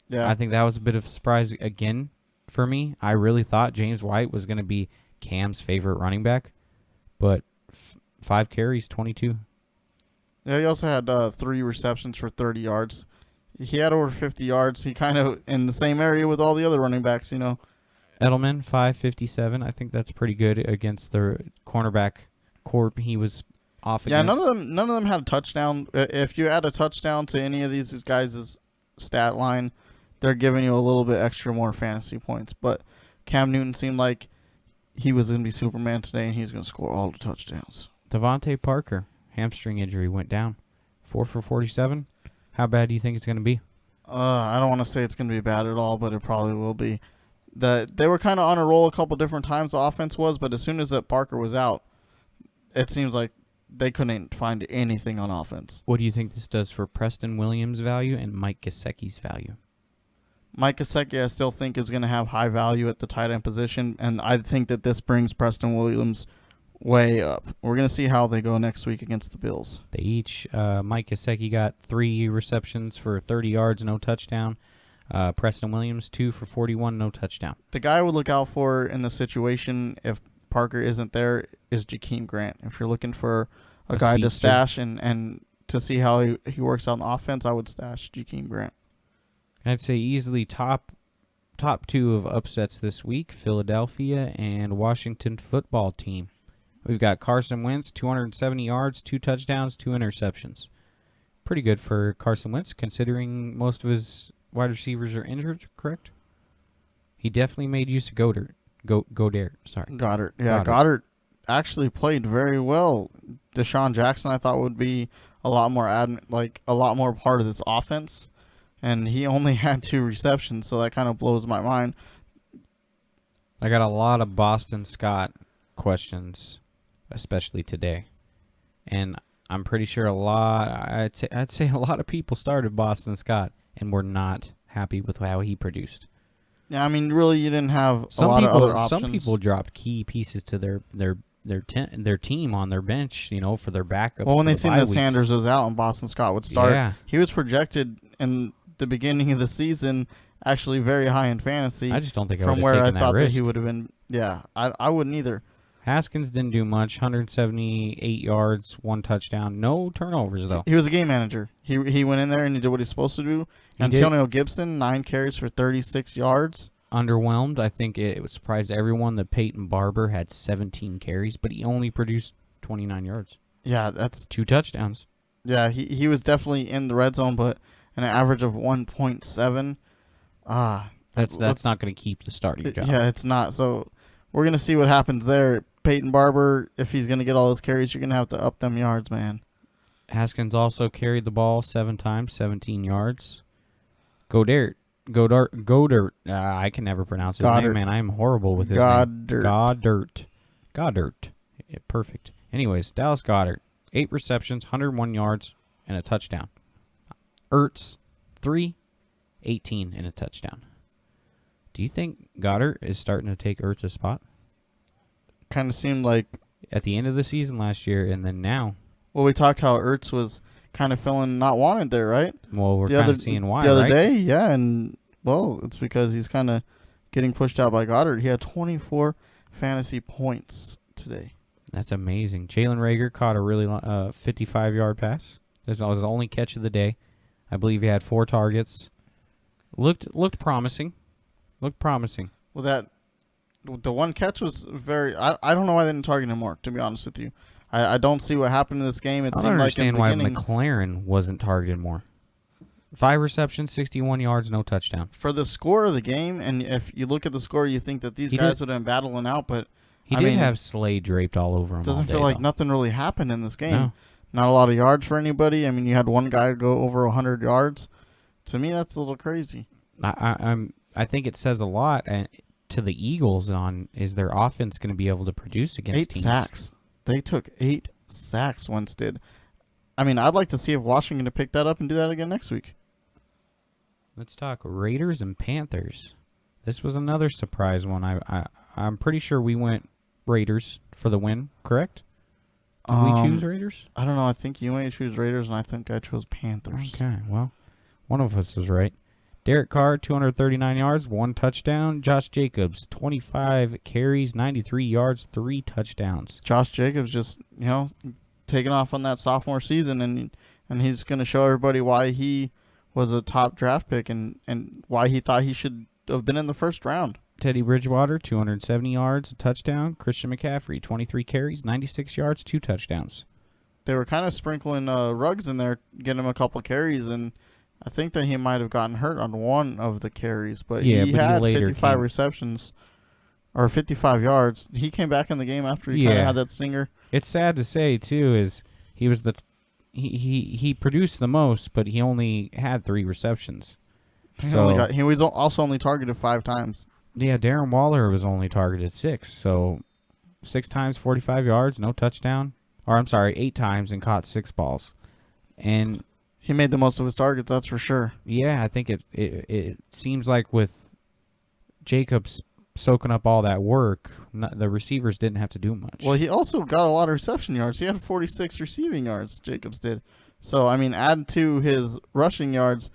Yeah. I think that was a bit of a surprise again for me. I really thought James White was going to be Cam's favorite running back, but 5 carries, 22. Yeah, he also had 3 receptions for 30 yards. He had over 50 yards. He kind of in the same area with all the other running backs, Edelman, 557. I think that's pretty good against the cornerback corp he was off against. Yeah, none of them had a touchdown. If you add a touchdown to any of these guys' stat line, they're giving you a little bit extra more fantasy points. But Cam Newton seemed like he was going to be Superman today, and he's going to score all the touchdowns. Devontae Parker, hamstring injury, went down. 4 for 47. How bad do you think it's going to be? I don't want to say it's going to be bad at all, but it probably will be. They were kind of on a roll a couple different times, the offense was, but as soon as that Parker was out, it seems like they couldn't find anything on offense. What do you think this does for Preston Williams' value and Mike Gesicki's value? Mike Gesicki, I still think, is going to have high value at the tight end position, and I think that this brings Preston Williams way up. We're going to see how they go next week against the Bills. They each, Mike Gesicki got 3 receptions for 30 yards, no touchdown. Preston Williams, 2 for 41, no touchdown. The guy I would look out for in the situation if Parker isn't there is Jakeem Grant. If you're looking for a guy to stash and to see how he works on the offense, I would stash Jakeem Grant. I'd say easily top 2 of upsets this week, Philadelphia and Washington football team. We've got Carson Wentz, 270 yards, 2 touchdowns, 2 interceptions. Pretty good for Carson Wentz, considering most of his wide receivers are injured, correct? He definitely made use of Goddard. Goddard. Yeah, Goddard actually played very well. Deshaun Jackson, I thought, would be a lot more part of this offense, and he only had 2 receptions, so that kind of blows my mind. I got a lot of Boston Scott questions, especially today, and I'm pretty sure I'd say a lot of people started Boston Scott and were not happy with how he produced. Yeah, I mean, really, you didn't have a lot of other options. Some people dropped key pieces to their team on their bench, for their backups. Well, when they seen that Sanders was out and Boston Scott would start, he was projected in the beginning of the season actually very high in fantasy. I just don't think from where I thought that he would have been. Yeah, I wouldn't either. Haskins didn't do much. 178 yards, 1 touchdown, no turnovers though. He was a game manager. He went in there and he did what he's supposed to do. Antonio Gibson, 9 carries for 36 yards. Underwhelmed. I think it surprised everyone that Peyton Barber had 17 carries, but he only produced 29 yards. Yeah, that's 2 touchdowns. Yeah, he was definitely in the red zone, but an average of 1.7. That's not going to keep the starting job. Yeah, it's not. So we're going to see what happens there. Peyton Barber, if he's going to get all those carries, you're going to have to up them yards, man. Haskins also carried the ball 7 times, 17 yards. Godert. I can never pronounce his name, man. I am horrible with his name. Goddard. Yeah, perfect. Anyways, Dallas Goedert, 8 receptions, 101 yards, and a touchdown. Ertz, 3, 18, and a touchdown. Do you think Goddard is starting to take Ertz's spot? Kind of seemed like At the end of the season last year, and then now. Well, we talked how Ertz was kind of feeling not wanted there, right? Well, we're kind of seeing why, the other right? day, yeah, and well, it's because he's kind of getting pushed out by Goddard. He had 24 fantasy points today. That's amazing. Jalen Reagor caught a really 55-yard pass. That was his only catch of the day. I believe he had 4 targets. Looked promising. Well, the one catch was very. I don't know why they didn't target him more. To be honest with you, I don't see what happened in this game. It I seemed don't like in understand the why beginning, McLaren wasn't targeted more. 5 receptions, 61 yards, no touchdown. for the score of the game, and if you look at the score, you think that these guys would have been battling out, but He did have Slade draped all over him. Doesn't all day, feel like though. nothing really happened in this game. No. Not a lot of yards for anybody. I mean, you had one guy go over 100 yards. To me, that's a little crazy. I think it says a lot to the Eagles on is their offense going to be able to produce against 8 teams. sacks. They took 8 sacks once did. I mean, I'd like to see if Washington to pick that up and do that again next week. Let's talk Raiders and Panthers. This was another surprise one. I'm pretty sure we went Raiders for the win, correct? Did we choose Raiders? I don't know. I think you may choose Raiders, and I think I chose Panthers. Okay, well, one of us was right. Derek Carr, 239 yards, 1 touchdown. Josh Jacobs, 25 carries, 93 yards, 3 touchdowns. Josh Jacobs just, taking off on that sophomore season, and he's going to show everybody why he was a top draft pick and why he thought he should have been in the first round. Teddy Bridgewater, 270 yards, a touchdown. Christian McCaffrey, 23 carries, 96 yards, 2 touchdowns. They were kind of sprinkling Ruggs in there, getting him a couple carries, and I think that he might have gotten hurt on one of the carries, but he had 55 receptions or 55 yards. He came back in the game after he kind of had that stinger. It's sad to say too, is he was he produced the most, but he only had 3 receptions. He was also only targeted 5 times. Yeah, Darren Waller was only targeted 6, so 6 times 45 yards, no touchdown. Or I'm sorry, 8 times and caught 6 balls. And he made the most of his targets, that's for sure. Yeah, I think it seems like with Jacobs soaking up all that work, the receivers didn't have to do much. Well, he also got a lot of reception yards. He had 46 receiving yards, Jacobs did. So, I mean, add to his rushing yards,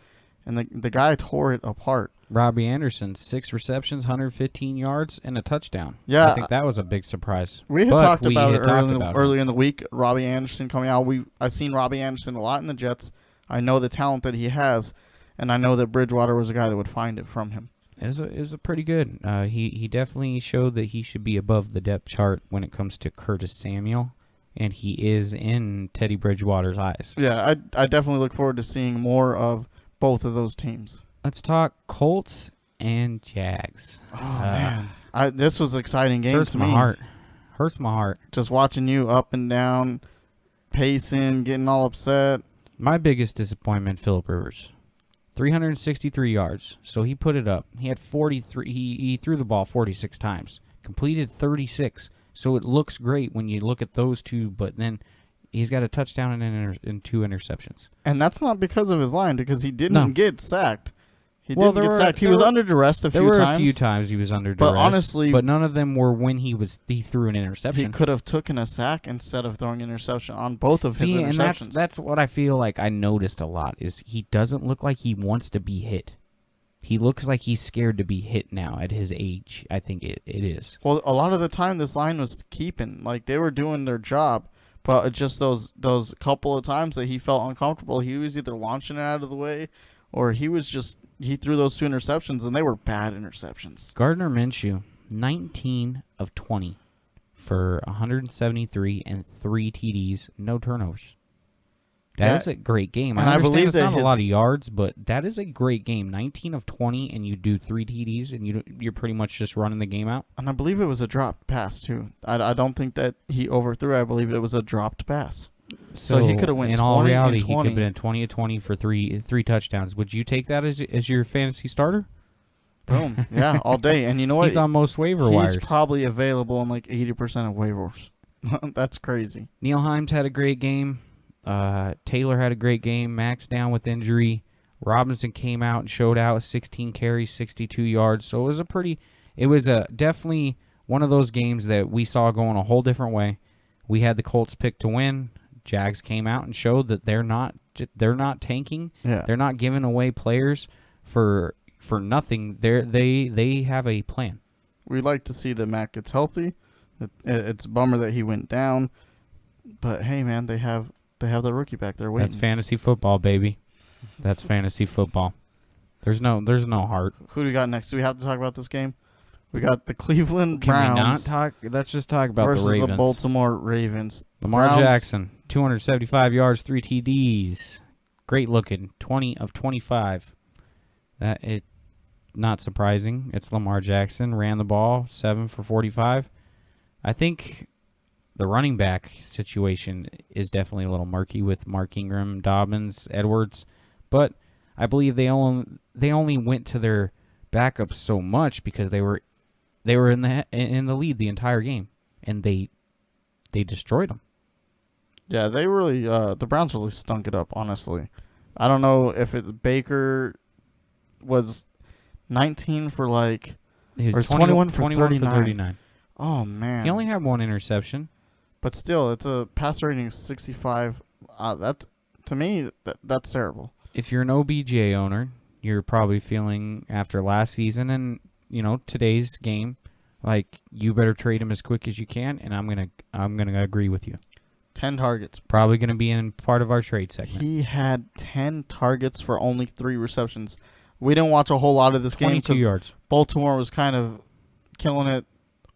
and the guy tore it apart. Robbie Anderson, 6 receptions, 115 yards, and a touchdown. Yeah, I think that was a big surprise. We had talked about it early in the week. Robbie Anderson coming out. I've seen Robbie Anderson a lot in the Jets. I know the talent that he has, and I know that Bridgewater was a guy that would find it from him. It was a pretty good. He definitely showed that he should be above the depth chart when it comes to Curtis Samuel, and he is in Teddy Bridgewater's eyes. Yeah, I definitely look forward to seeing more of both of those teams. Let's talk Colts and Jags. Oh, man. This was an exciting game to me. Hurts my heart. Just watching you up and down, pacing, getting all upset. My biggest disappointment, Phillip Rivers. 363 yards, so he put it up. He had 43. He threw the ball 46 times, completed 36. So it looks great when you look at those two, but then he's got a touchdown and 2 interceptions. And that's not because of his line, because he didn't get sacked. He was under duress a few times. There were a few times he was under duress. But honestly, none of them were when he threw an interception. He could have taken a sack instead of throwing an interception on both of his interceptions. And that's what I feel like I noticed a lot is he doesn't look like he wants to be hit. He looks like he's scared to be hit now at his age. I think it is. Well, a lot of the time this line was keeping. Like, they were doing their job. But just those couple of times that he felt uncomfortable, he was either launching it out of the way or he threw those 2 interceptions, and they were bad interceptions. Gardner Minshew, 19 of 20 for 173 and 3 TDs, no turnovers. That is a great game. And I I understand believe it's that not a lot of yards, but that is a great game. 19 of 20, and you do 3 TDs, and you're pretty much just running the game out. And I believe it was a dropped pass, too. I don't think that he overthrew. I believe it was a dropped pass. So he could have went 20 in all reality, and 20. he could have been 20 of 20 for three touchdowns. Would you take that as your fantasy starter? Boom. Yeah, all day. And you know what? He's on most waiver wires. He's probably available in like 80% of waivers. That's crazy. Neil Himes had a great game. Taylor had a great game. Max down with injury. Robinson came out and showed out 16 carries, 62 yards. So it was definitely one of those games that we saw going a whole different way. We had the Colts picked to win. Jags came out and showed that they're not tanking. Yeah. They're not giving away players for nothing. They have a plan. We like to see that Mac gets healthy. It's a bummer that he went down, but hey, man, they have the rookie back there waiting. That's fantasy football, baby. That's fantasy football. There's no heart. Who do we got next? Do we have to talk about this game? We got the Cleveland Can Browns. we not talk? Let's just talk about versus the Ravens. the Baltimore Ravens. Lamar Browns, Jackson, 275 yards, 3 TDs. Great looking, 20 of 25. Not surprising. It's Lamar Jackson. Ran the ball, 7 for 45. I think the running back situation is definitely a little murky with Mark Ingram, Dobbins, Edwards. But I believe they only went to their backups so much because they were in the lead the entire game, and they destroyed them. Yeah, they really the Browns really stunk it up, honestly. I don't know if Baker was 19 for like He was or 21 for 21 39. Oh man. He only had one interception. But still, it's a passer rating of 65. That to me that's terrible. If you're an OBJ owner, you're probably feeling after last season and today's game, like you better trade him as quick as you can, and I'm gonna agree with you. 10 targets. Probably gonna be in part of our trade segment. He had 10 targets for only 3 receptions. We didn't watch a whole lot of this game 22 yards. Baltimore was kind of killing it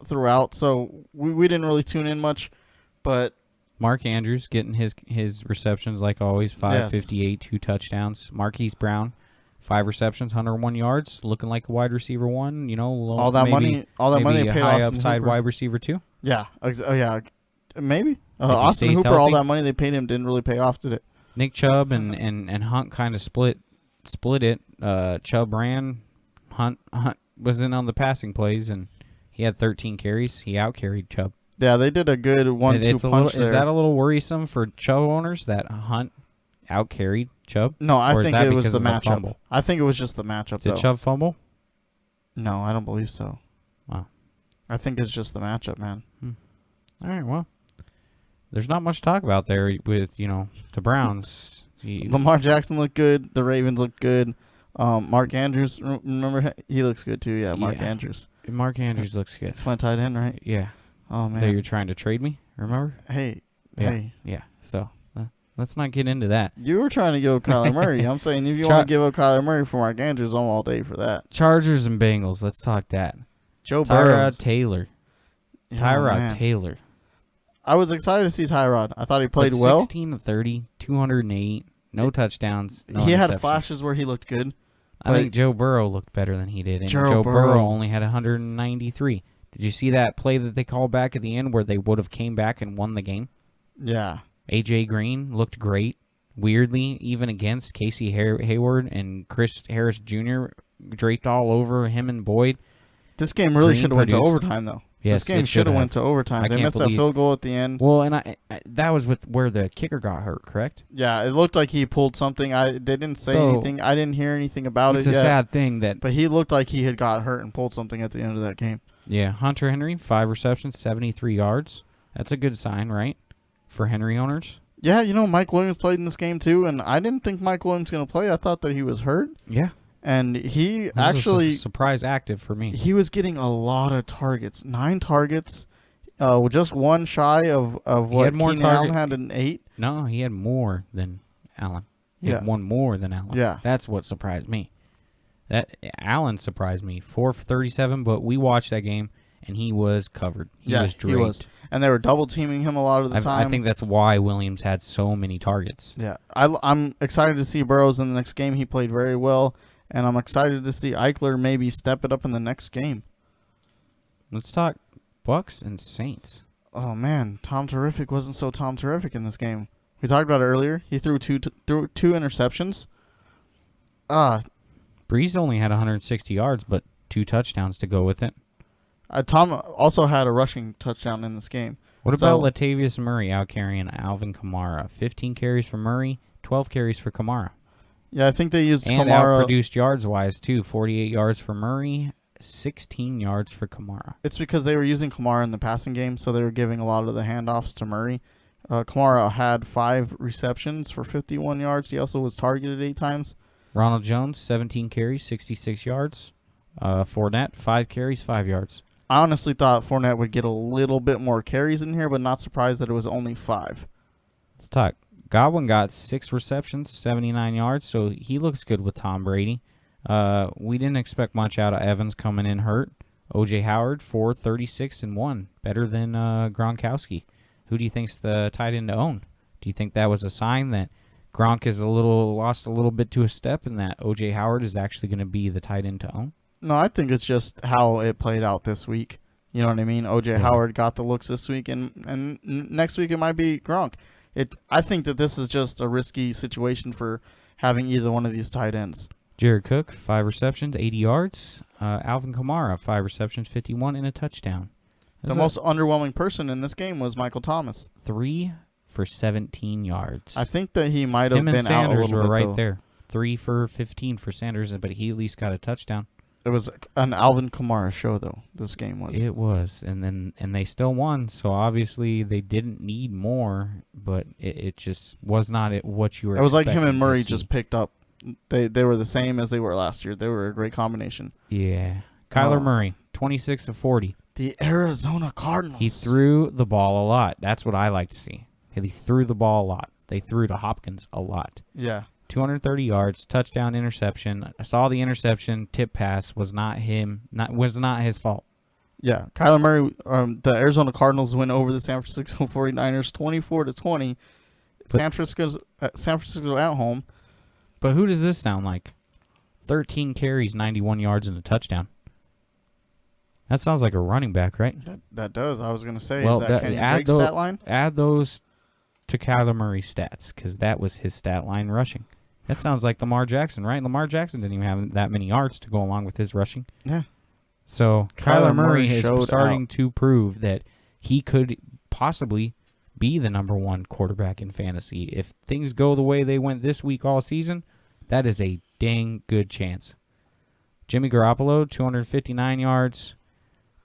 throughout, so we didn't really tune in much. But Mark Andrews getting his receptions like always, 558, 2 touchdowns. Marquise Brown, 5 receptions, 101 yards, looking like a wide receiver 1. All that money they paid high Austin upside Hooper. wide receiver 2. Yeah, yeah, maybe. he Austin stays Hooper, healthy. all that money they paid him didn't really pay off, did it? Nick Chubb and Hunt kind of split it. Chubb ran, Hunt was in on the passing plays, and he had 13 carries. He outcarried Chubb. Yeah, they did a good 1-2 punch there. Is that a little worrisome for Chubb owners that Hunt outcarried Chubb? No, I think it was the matchup. Fumble? I think it was just the matchup, Did though. Chubb fumble? No, I don't believe so. Wow. I think it's just the matchup, man. All right, well, there's not much to talk about there with, the Browns. Lamar Jackson looked good. The Ravens looked good. Mark Andrews, remember, he looks good, too. Yeah, Mark Andrews. Mark Andrews looks good. That's my tight end, right? Yeah. Oh, man. That you're trying to trade me, remember? Hey. Yeah. So, let's not get into that. You were trying to give up Kyler Murray. I'm saying if you want to give up Kyler Murray for Mark Andrews, I'm all day for that. Chargers and Bengals, let's talk that. Joe Burrow. Tyrod Taylor. Taylor. I was excited to see Tyrod. I thought he played well. 16 of 30, 208, no touchdowns, no He had interceptions. flashes where he looked good. I think Joe Burrow looked better than he did, and Joe Burrow only had 193. Did you see that play that they called back at the end where they would have came back and won the game? Yeah. A.J. Green looked great. Weirdly, even against Casey Hayward and Chris Harris Jr. draped all over him and Boyd. This game really Green should have went to produced. overtime, though. Yes, this game it should have have. went to overtime. I They can't missed that believe- field goal at the end. Well, and I that was with where the kicker got hurt, correct? Yeah, it looked like he pulled something. They didn't say So, anything. I didn't hear anything about It's it a yet. sad thing that But he looked like he had got hurt and pulled something at the end of that game. Yeah, Hunter Henry, 5 receptions, 73 yards. That's a good sign, right? For Henry owners. Yeah, Mike Williams played in this game too, and I didn't think Mike Williams was going to play. I thought that he was hurt. Yeah. And he This was actually a surprise active for me. he was getting a lot of targets. 9 targets. Just one shy of what had more Keenan Allen target- had in 8. No, he had more than Allen. He had Yeah. one more than Allen. Yeah. That's what surprised me. That Allen surprised me. 4 for 37, but we watched that game, and he was covered. He was draped. He was. And they were double teaming him a lot of the time. I think that's why Williams had so many targets. Yeah, I'm excited to see Burrows in the next game. He played very well, and I'm excited to see Eichler maybe step it up in the next game. Let's talk Bucks and Saints. Oh man, Tom Terrific wasn't so Tom Terrific in this game. We talked about it earlier. He threw two interceptions. Breeze only had 160 yards, but 2 touchdowns to go with it. Tom also had a rushing touchdown in this game. What about Latavius Murray out carrying Alvin Kamara? 15 carries for Murray, 12 carries for Kamara. Yeah, I think they used and Kamara. outproduced yards-wise, too. 48 yards for Murray, 16 yards for Kamara. It's because they were using Kamara in the passing game, so they were giving a lot of the handoffs to Murray. Kamara had 5 receptions for 51 yards. He also was targeted 8 times. Ronald Jones, 17 carries, 66 yards. Fournette, 5 carries, 5 yards. I honestly thought Fournette would get a little bit more carries in here, but not surprised that it was only 5. Let's talk. Godwin got 6 receptions, 79 yards, so he looks good with Tom Brady. We didn't expect much out of Evans coming in hurt. O.J. Howard, 436 and 1, better than Gronkowski. Who do you think's the tight end to own? Do you think that was a sign that Gronk is lost a little bit to a step and that O.J. Howard is actually going to be the tight end to own? No, I think it's just how it played out this week. You know what I mean? O.J. Howard got the looks this week, and next week it might be Gronk. I think that this is just a risky situation for having either one of these tight ends. Jared Cook, 5 receptions, 80 yards. Alvin Kamara, 5 receptions, 51, and a touchdown. The most underwhelming person in this game was Michael Thomas. 3 for 17 yards. I think that he might have been out a little bit. Him and Sanders were right though. there. 3 for 15 for Sanders, but he at least got a touchdown. It was an Alvin Kamara show, though. This game was. It was, and they still won. So obviously they didn't need more, but it just was not what you were. It was like him and Murray to see. just picked up. They were the same as they were last year. They were a great combination. Yeah, Kyler Murray, 26 of 40. The Arizona Cardinals. He threw the ball a lot. That's what I like to see. He threw the ball a lot. They threw to Hopkins a lot. Yeah. 230 yards, touchdown, interception. I saw the interception. Tip pass was not his fault. Yeah, Kyler Murray. The Arizona Cardinals win over the San Francisco 49ers, 24-20. San Francisco at home. But who does this sound like? 13 carries, 91 yards, and a touchdown. That sounds like a running back, right? That does. I was going to say, well, is that Kenny Drake's stat line? Add those to Kyler Murray's stats, because that was his stat line rushing. That sounds like Lamar Jackson, right? Lamar Jackson didn't even have that many yards to go along with his rushing. Yeah. So Kyler Murray is showed starting out. to prove that he could possibly be the number 1 quarterback in fantasy. If things go the way they went this week all season, that is a dang good chance. Jimmy Garoppolo, 259 yards,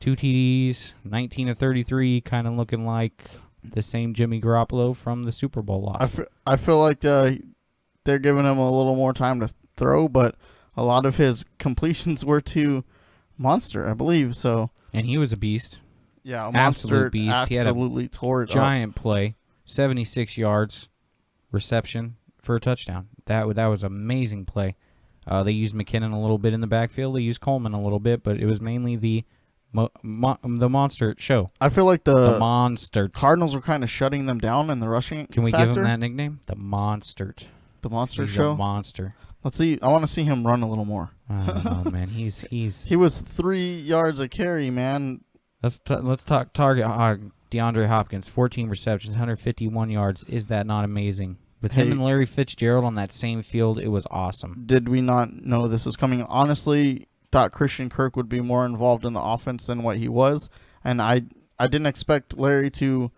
2 TDs, 19 of 33, kind of looking like the same Jimmy Garoppolo from the Super Bowl loss. I feel like they're giving him a little more time to throw, but a lot of his completions were to Monster, I believe. So, and he was a beast. Yeah, Absolute beast. Absolutely he had a tore it giant up. play, 76 yards, reception for a touchdown. That was an amazing play. They used McKinnon a little bit in the backfield. They used Coleman a little bit, but it was mainly the Monster show. I feel like the Monster Cardinals were kind of shutting them down in the rushing. Can we factor. give him that nickname? The Monster. The Monster He's show. A monster. Let's see. I want to see him run a little more. I don't know, man. He was 3 yards a carry, man. Let's talk target. DeAndre Hopkins, 14 receptions, 151 yards. Is that not amazing? With him and Larry Fitzgerald on that same field, it was awesome. Did we not know this was coming? Honestly, thought Christian Kirk would be more involved in the offense than what he was, and I didn't expect Larry to.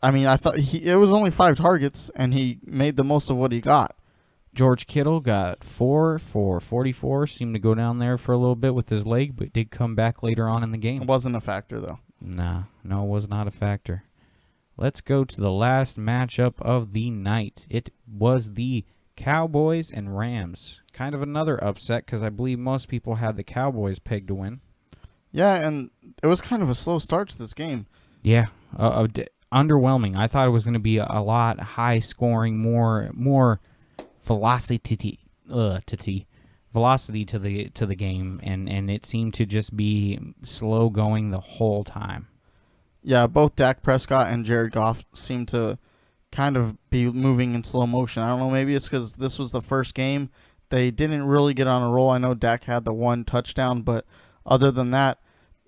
I mean, I thought it was only 5 targets, and he made the most of what he got. George Kittle got 4 for 44. Seemed to go down there for a little bit with his leg, but did come back later on in the game. It wasn't a factor, though. No, it was not a factor. Let's go to the last matchup of the night. It was the Cowboys and Rams. Kind of another upset because I believe most people had the Cowboys pegged to win. Yeah, and it was kind of a slow start to this game. Yeah, underwhelming. I thought it was going to be a lot high scoring, more velocity velocity to the game, and it seemed to just be slow going the whole time. Yeah, both Dak Prescott and Jared Goff seem to kind of be moving in slow motion. I don't know, maybe it's because this was the first game. They didn't really get on a roll. I know Dak had the one touchdown, but other than that,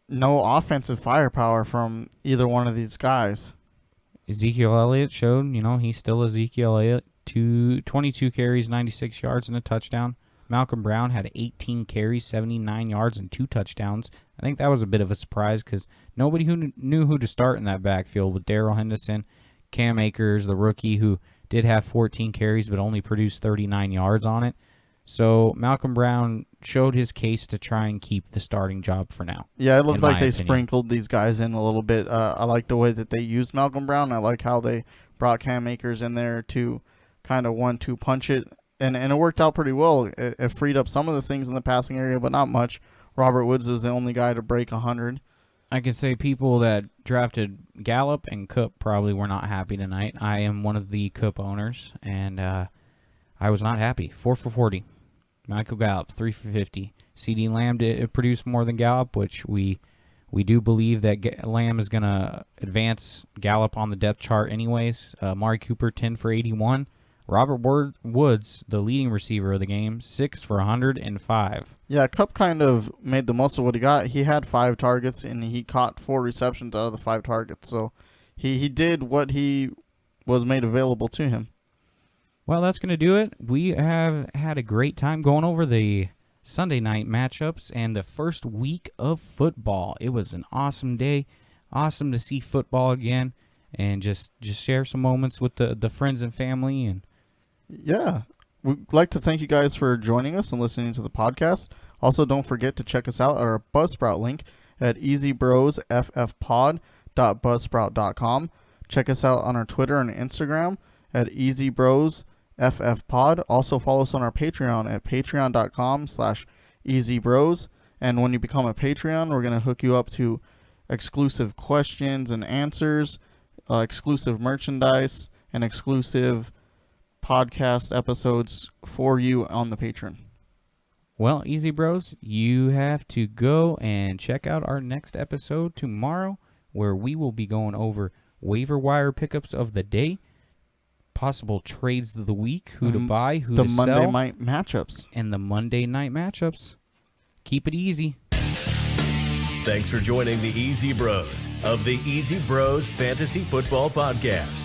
no offensive firepower from either one of these guys. Ezekiel Elliott showed, he's still Ezekiel Elliott. 22 carries, 96 yards, and a touchdown. Malcolm Brown had 18 carries, 79 yards, and 2 touchdowns. I think that was a bit of a surprise because nobody who knew who to start in that backfield with Darrell Henderson, Cam Akers, the rookie, who did have 14 carries but only produced 39 yards on it. So Malcolm Brown showed his case to try and keep the starting job for now. Yeah, it looked like they sprinkled these guys in a little bit. I like the way that they used Malcolm Brown. I like how they brought Cam Akers in there to kind of 1-2 punch it. And it worked out pretty well. It freed up some of the things in the passing area, but not much. Robert Woods was the only guy to break 100. I can say people that drafted Gallup and Kupp probably were not happy tonight. I am one of the Kupp owners, and I was not happy. 4 for 40. Michael Gallup, 3 for 50. CeeDee Lamb produced more than Gallup, which we do believe that Lamb is going to advance Gallup on the depth chart anyways. Amari Cooper, 10 for 81. Robert Woods, the leading receiver of the game, 6 for 105. Yeah, Kupp kind of made the most of what he got. He had 5 targets, and he caught 4 receptions out of the 5 targets. So he did what he was made available to him. Well, that's going to do it. We have had a great time going over the Sunday night matchups and the first week of football. It was an awesome day. Awesome to see football again and just share some moments with the friends and family. And yeah, we'd like to thank you guys for joining us and listening to the podcast. Also, don't forget to check us out at our Buzzsprout link at easybrosffpod.buzzsprout.com. Check us out on our Twitter and Instagram at easybrosffpod. Also follow us on our Patreon at patreon.com/easybros. And when you become a Patreon, we're going to hook you up to exclusive questions and answers, exclusive merchandise, and exclusive podcast episodes for you on the Patreon. Well, Easy Bros, you have to go and check out our next episode tomorrow, where we will be going over waiver wire pickups of the day, possible trades of the week, who to buy, who to sell. The Monday night matchups. And the Monday night matchups. Keep it easy. Thanks for joining the Easy Bros of the Easy Bros Fantasy Football Podcast.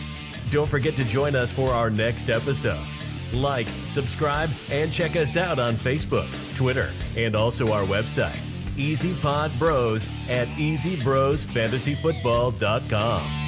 Don't forget to join us for our next episode. Like, subscribe, and check us out on Facebook, Twitter, and also our website, EasyPod Bros at EasyBrosFantasyFootball.com.